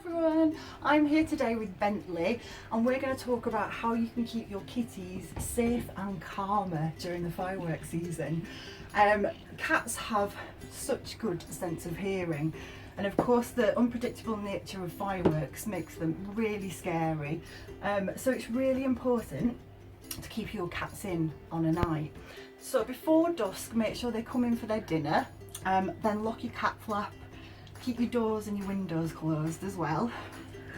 everyone, I'm here today with Bentley and we're going to talk about how you can keep your kitties safe and calmer during the fireworks season. Cats have such good sense of hearing, and of course the unpredictable nature of fireworks makes them really scary, so it's really important to keep your cats in on a night. So before dusk, make sure they come in for their dinner, then lock your cat flap. Keep your doors and your windows closed as well.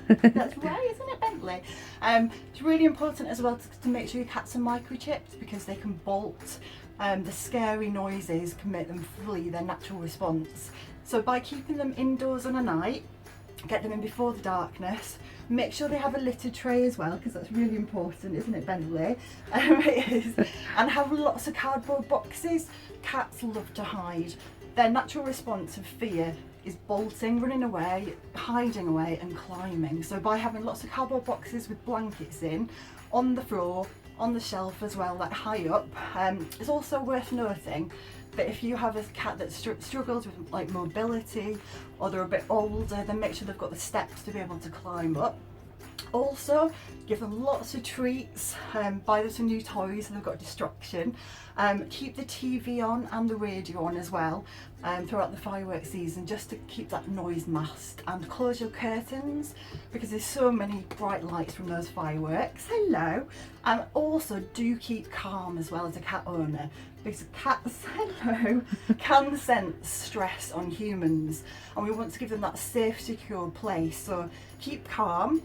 That's right, isn't it, Bentley? It's really important as well to make sure your cats are microchipped, because they can bolt. The scary noises can make them flee their natural response. So by keeping them indoors on a night, get them in before the darkness. Make sure they have a litter tray as well, because that's really important, isn't it, Bentley? It is. And have lots of cardboard boxes. Cats love to hide. Their natural response of fear is bolting, running away, hiding away and climbing. So by having lots of cardboard boxes with blankets in, on the floor, on the shelf as well, like high up, it's also worth noting that if you have a cat that struggles with like mobility, or they're a bit older, then make sure they've got the steps to be able to climb up. Also, give them lots of treats, buy them some new toys so they've got distraction. Keep the TV on and the radio on as well throughout the fireworks season, just to keep that noise masked, and close your curtains because there's so many bright lights from those fireworks. Hello. And also do keep calm as well as a cat owner, because cats, hello, can sense stress on humans, and we want to give them that safe, secure place. So keep calm.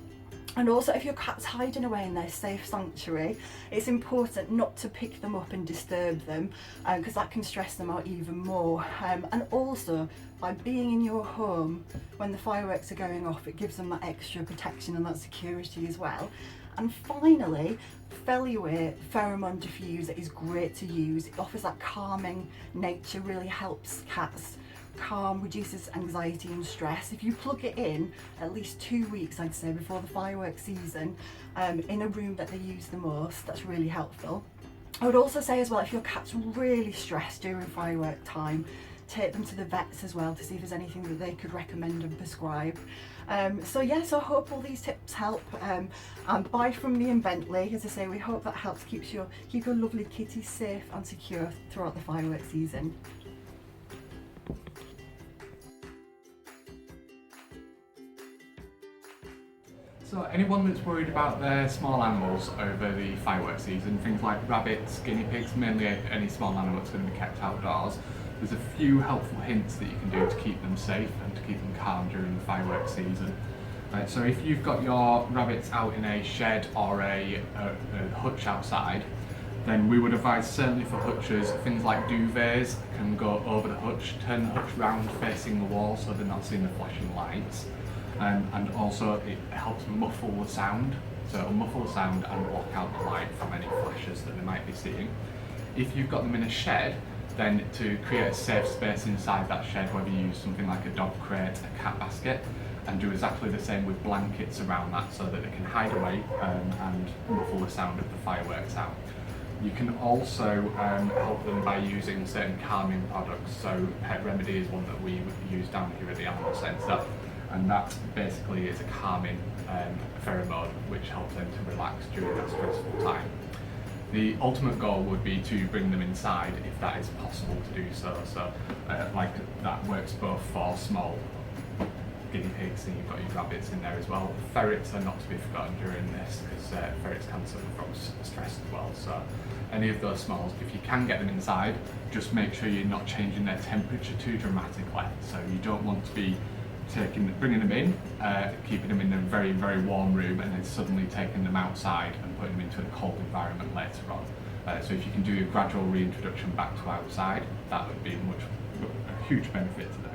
And also, if your cat's hiding away in their safe sanctuary, it's important not to pick them up and disturb them, because that can stress them out even more. And also, by being in your home when the fireworks are going off, it gives them that extra protection and that security as well. And finally, Firework pheromone diffuser is great to use. It offers that calming nature, really helps cats calm, reduces anxiety and stress. If you plug it in at least 2 weeks, I'd say, before the fireworks season, in a room that they use the most, that's really helpful. I would also say as well, if your cat's really stressed during firework time, take them to the vets as well to see if there's anything that they could recommend and prescribe. So yes, I hope all these tips help. And bye from me and Bentley. As I say, we hope that helps keep your lovely kitty safe and secure throughout the fireworks season. So anyone that's worried about their small animals over the fireworks season, things like rabbits, guinea pigs, mainly any small animal that's going to be kept outdoors, there's a few helpful hints that you can do to keep them safe and to keep them calm during the fireworks season. So if you've got your rabbits out in a shed or a hutch outside, then we would advise, certainly for hutches, things like duvets can go over the hutch, turn the hutch round facing the wall so they're not seeing the flashing lights. And also it helps muffle the sound, so it'll muffle the sound and block out the light from any flashes that they might be seeing. If you've got them in a shed, then to create a safe space inside that shed, whether you use something like a dog crate, a cat basket, and do exactly the same with blankets around that so that they can hide away and muffle the sound of the fireworks out. You can also help them by using certain calming products. So Pet Remedy is one that we use down here at the Animal Centre, and that basically is a calming pheromone which helps them to relax during that stressful time. The ultimate goal would be to bring them inside if that is possible to do so. So like that works both for small guinea pigs, and you've got your rabbits in there as well. Ferrets are not to be forgotten during this, because ferrets can suffer from stress as well. So any of those smalls, if you can get them inside, just make sure you're not changing their temperature too dramatically. So you don't want to be bringing them in, keeping them in a very, very warm room, and then suddenly taking them outside and putting them into a cold environment later on. So if you can do a gradual reintroduction back to outside, that would be a huge benefit to them.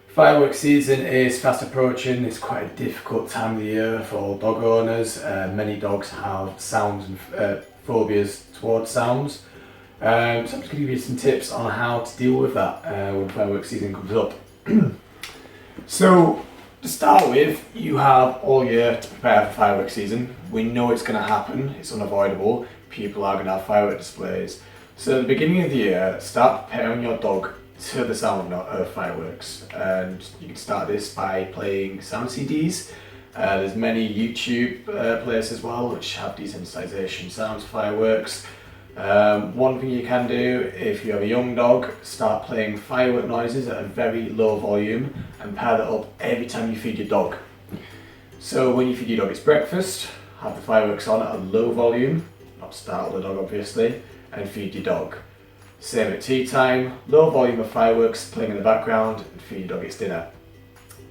Fireworks season is fast approaching. It's quite a difficult time of the year for all dog owners. Many dogs have sounds and phobias towards sounds. So I'm just going to give you some tips on how to deal with that when fireworks season comes up. So to start with, you have all year to prepare for fireworks season. We know it's going to happen, it's unavoidable. People are going to have firework displays. So at the beginning of the year, start preparing your dog to the sound of fireworks, and you can start this by playing sound CDs. There's many YouTube players as well which have desensitization sounds fireworks. One thing you can do if you have a young dog, start playing firework noises at a very low volume and pair that up every time you feed your dog. So when you feed your dog its breakfast, have the fireworks on at a low volume, not startle the dog obviously, and feed your dog. Same at tea time, low volume of fireworks playing in the background and feed your dog its dinner.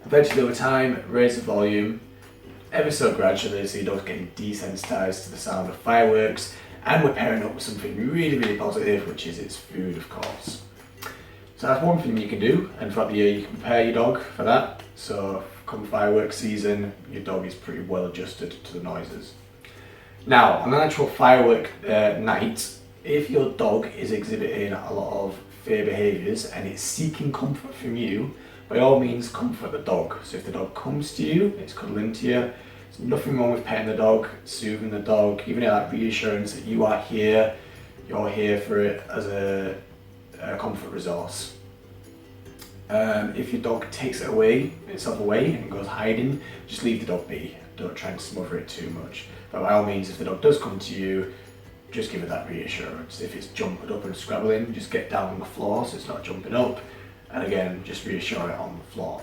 Eventually over time, raise the volume ever so gradually so your dog's getting desensitized to the sound of fireworks, and we're pairing up with something really positive, which is its food of course. So that's one thing you can do, and throughout the year you can prepare your dog for that. So come fireworks season, your dog is pretty well adjusted to the noises. Now on an actual firework night, if your dog is exhibiting a lot of fear behaviours and it's seeking comfort from you, by all means comfort the dog. So if the dog comes to you, it's cuddling to you, there's nothing wrong with petting the dog, soothing the dog, giving it that reassurance that you are here, you're here for it as a comfort resource. If your dog takes itself away and goes hiding, just leave the dog be. Don't try and smother it too much. But by all means, if the dog does come to you, just give it that reassurance. If it's jumping up and scrabbling, just get down on the floor so it's not jumping up. And again, just reassure it on the floor.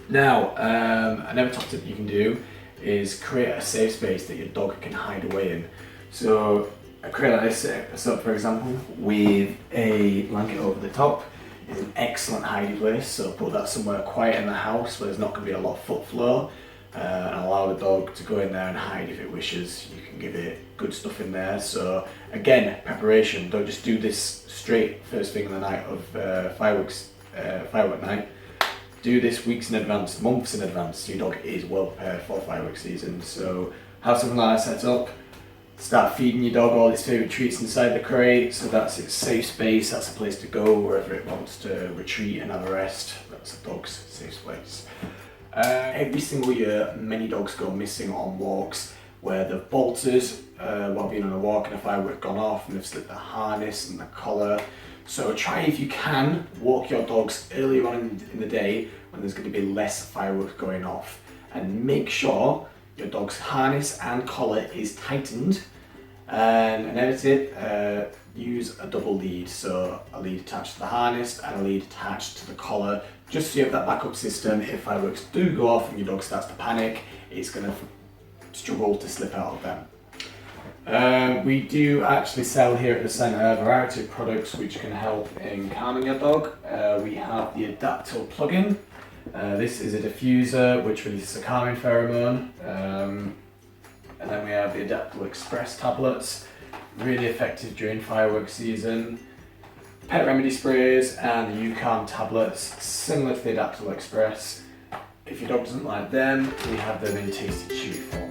Now, another top tip you can do is create a safe space that your dog can hide away in. So I create like this setup, for example, with a blanket over the top. It's an excellent hiding place, so put that somewhere quiet in the house where there's not going to be a lot of foot flow, and allow the dog to go in there and hide if it wishes. You can give it good stuff in there. So again, preparation. Don't just do this straight first thing in the night of firework night. Do this weeks in advance, months in advance. Your dog is well prepared for fireworks season. So have something like that set up. Start feeding your dog all its favourite treats inside the crate, so that's its safe space, that's a place to go wherever it wants to retreat and have a rest. That's a dog's safe place. Every single year, many dogs go missing on walks where they've bolted while being on a walk and a firework gone off, and they've slipped the harness and the collar. So try, if you can, walk your dogs earlier on in the day when there's going to be less fireworks going off, and make sure your dog's harness and collar is tightened. And another tip, use a double lead, so a lead attached to the harness and a lead attached to the collar, just so you have that backup system. If fireworks do go off and your dog starts to panic, it's going to struggle to slip out of them. We do actually sell here at the centre a variety of products which can help in calming your dog. We have the Adaptil plugin. This is a diffuser which releases a calming pheromone. And then we have the Adaptil Express tablets, really effective during fireworks season. Pet remedy sprays and the UCalm tablets, similar to the Adaptil Express. If your dog doesn't like them, we have them in tasty chewy form.